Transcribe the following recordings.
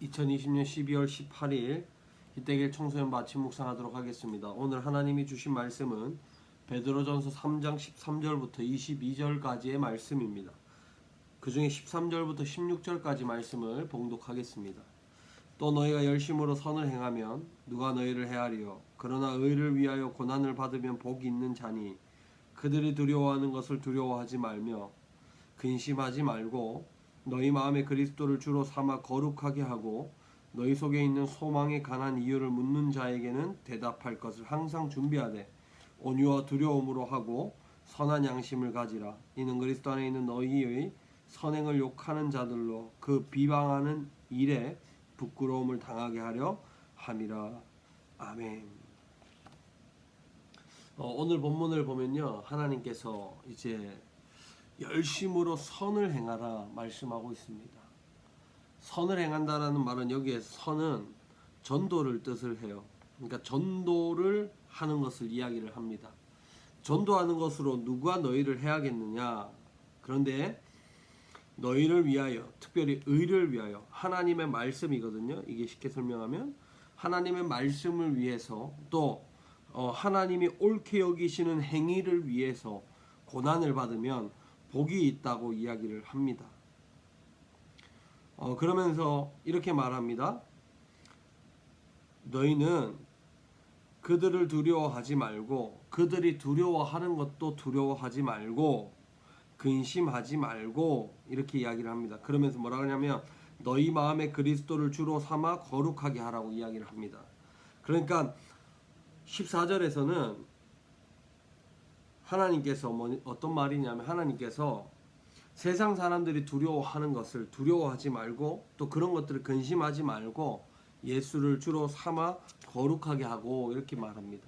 2020년 12월 18일 희대길 청소년 마침 묵상하도록 하겠습니다. 오늘 하나님이 주신 말씀은 베드로전서 3장 13절부터 22절까지의 말씀입니다. 그 중에 13절부터 16절까지 말씀을 봉독하겠습니다. 또 너희가 열심으로 선을 행하면 누가 너희를 해하리요. 그러나 의를 위하여 고난을 받으면 복이 있는 자니 그들이 두려워하는 것을 두려워하지 말며 근심하지 말고 너희 마음에 그리스도를 주로 삼아 거룩하게 하고 너희 속에 있는 소망에 관한 이유를 묻는 자에게는 대답할 것을 항상 준비하되 온유와 두려움으로 하고 선한 양심을 가지라. 이는 그리스도 안에 있는 너희의 선행을 욕하는 자들로 그 비방하는 일에 부끄러움을 당하게 하려 함이라. 아멘. 오늘 본문을 보면요, 하나님께서 이제 열심으로 선을 행하라 말씀하고 있습니다. 선을 행한다라는 말은 여기에 선은 전도를 뜻을 해요. 그러니까 전도를 하는 것을 이야기를 합니다. 전도하는 것으로 누가 너희를 해야겠느냐? 그런데 너희를 위하여, 특별히 의를 위하여, 하나님의 말씀이거든요. 이게 쉽게 설명하면 하나님의 말씀을 위해서, 또 하나님이 옳게 여기시는 행위를 위해서 고난을 받으면 복이 있다고 이야기를 합니다. 그러면서 이렇게 말합니다. 너희는 그들을 두려워하지 말고, 그들이 두려워하는 것도 두려워하지 말고, 근심하지 말고, 이렇게 이야기를 합니다. 그러면서 뭐라 그러냐면 너희 마음에 그리스도를 주로 삼아 거룩하게 하라고 이야기를 합니다. 그러니까 14절에서는 하나님께서 어떤 말이냐면, 하나님께서 세상 사람들이 두려워하는 것을 두려워하지 말고, 또 그런 것들을 근심하지 말고 예수를 주로 삼아 거룩하게 하고, 이렇게 말합니다.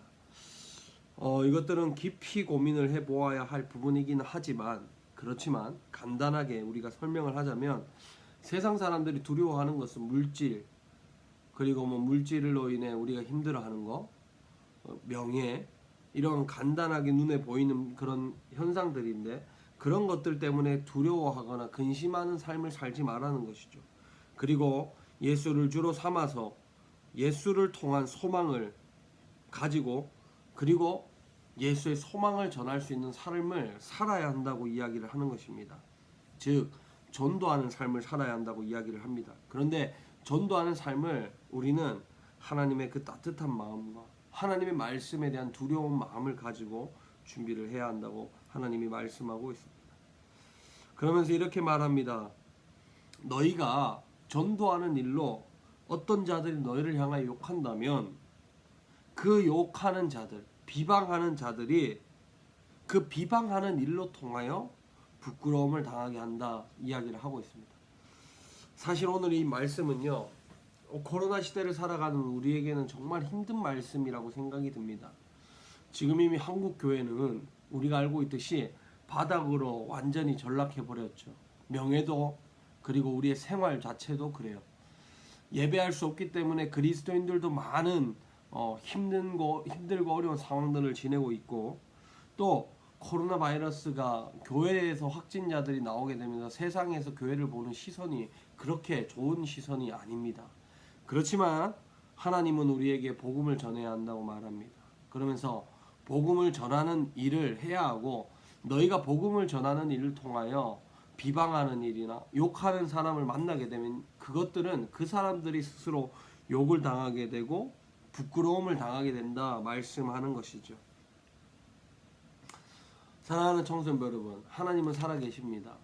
이것들은 깊이 고민을 해보아야 할 부분이긴 하지만, 그렇지만 간단하게 우리가 설명을 하자면, 세상 사람들이 두려워하는 것은 물질, 그리고 물질로 인해 우리가 힘들어하는 거, 명예, 이런 간단하게 눈에 보이는 그런 현상들인데, 그런 것들 때문에 두려워하거나 근심하는 삶을 살지 말라는 것이죠. 그리고 예수를 주로 삼아서 예수를 통한 소망을 가지고, 그리고 예수의 소망을 전할 수 있는 삶을 살아야 한다고 이야기를 하는 것입니다. 즉 전도하는 삶을 살아야 한다고 이야기를 합니다. 그런데 전도하는 삶을 우리는 하나님의 그 따뜻한 마음과 하나님의 말씀에 대한 두려운 마음을 가지고 준비를 해야 한다고 하나님이 말씀하고 있습니다. 그러면서 이렇게 말합니다. 너희가 전도하는 일로 어떤 자들이 너희를 향하여 욕한다면 그 욕하는 자들, 비방하는 자들이 그 비방하는 일로 통하여 부끄러움을 당하게 한다 이야기를 하고 있습니다. 사실 오늘 이 말씀은요, 코로나 시대를 살아가는 우리에게는 정말 힘든 말씀이라고 생각이 듭니다. 지금 이미 한국 교회는 우리가 알고 있듯이 바닥으로 완전히 전락해 버렸죠. 명예도, 그리고 우리의 생활 자체도 그래요. 예배할 수 없기 때문에 그리스도인들도 많은 힘들고 어려운 상황들을 지내고 있고, 또 코로나 바이러스가 교회에서 확진자들이 나오게 되면서 세상에서 교회를 보는 시선이 그렇게 좋은 시선이 아닙니다. 그렇지만 하나님은 우리에게 복음을 전해야 한다고 말합니다. 그러면서 복음을 전하는 일을 해야 하고, 너희가 복음을 전하는 일을 통하여 비방하는 일이나 욕하는 사람을 만나게 되면 그것들은 그 사람들이 스스로 욕을 당하게 되고 부끄러움을 당하게 된다 말씀하는 것이죠. 사랑하는 청소년 여러분, 하나님은 살아계십니다.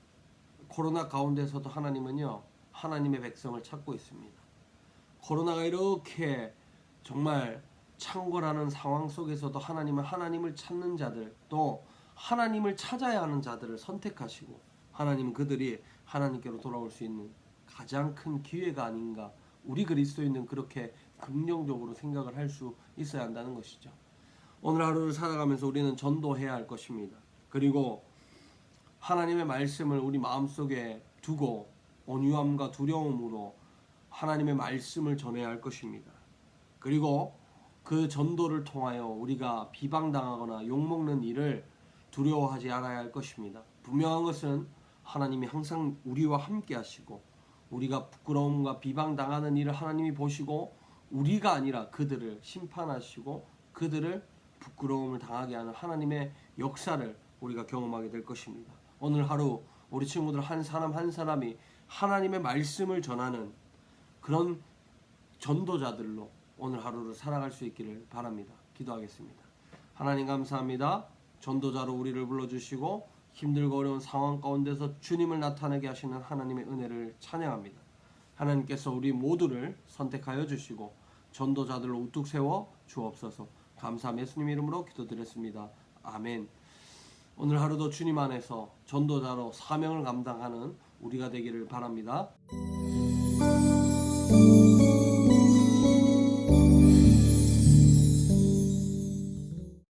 코로나 가운데서도 하나님은요, 하나님의 백성을 찾고 있습니다. 코로나가 이렇게 정말 창궐하는 상황 속에서도 하나님은 하나님을 찾는 자들, 또 하나님을 찾아야 하는 자들을 선택하시고, 하나님은 그들이 하나님께로 돌아올 수 있는 가장 큰 기회가 아닌가, 우리 그리스도인은 그렇게 긍정적으로 생각을 할 수 있어야 한다는 것이죠. 오늘 하루를 살아가면서 우리는 전도해야 할 것입니다. 그리고 하나님의 말씀을 우리 마음속에 두고 온유함과 두려움으로 하나님의 말씀을 전해야 할 것입니다. 그리고 그 전도를 통하여 우리가 비방당하거나 욕먹는 일을 두려워하지 않아야 할 것입니다. 분명한 것은 하나님이 항상 우리와 함께 하시고 우리가 부끄러움과 비방당하는 일을 하나님이 보시고 우리가 아니라 그들을 심판하시고 그들을 부끄러움을 당하게 하는 하나님의 역사를 우리가 경험하게 될 것입니다. 오늘 하루 우리 친구들 한 사람 한 사람이 하나님의 말씀을 전하는 그런 전도자들로 오늘 하루를 살아갈 수 있기를 바랍니다. 기도하겠습니다. 하나님 감사합니다. 전도자로 우리를 불러주시고 힘들고 어려운 상황 가운데서 주님을 나타내게 하시는 하나님의 은혜를 찬양합니다. 하나님께서 우리 모두를 선택하여 주시고 전도자들로 우뚝 세워 주옵소서. 감사함 예수님 이름으로 기도드렸습니다. 아멘. 오늘 하루도 주님 안에서 전도자로 사명을 감당하는 우리가 되기를 바랍니다.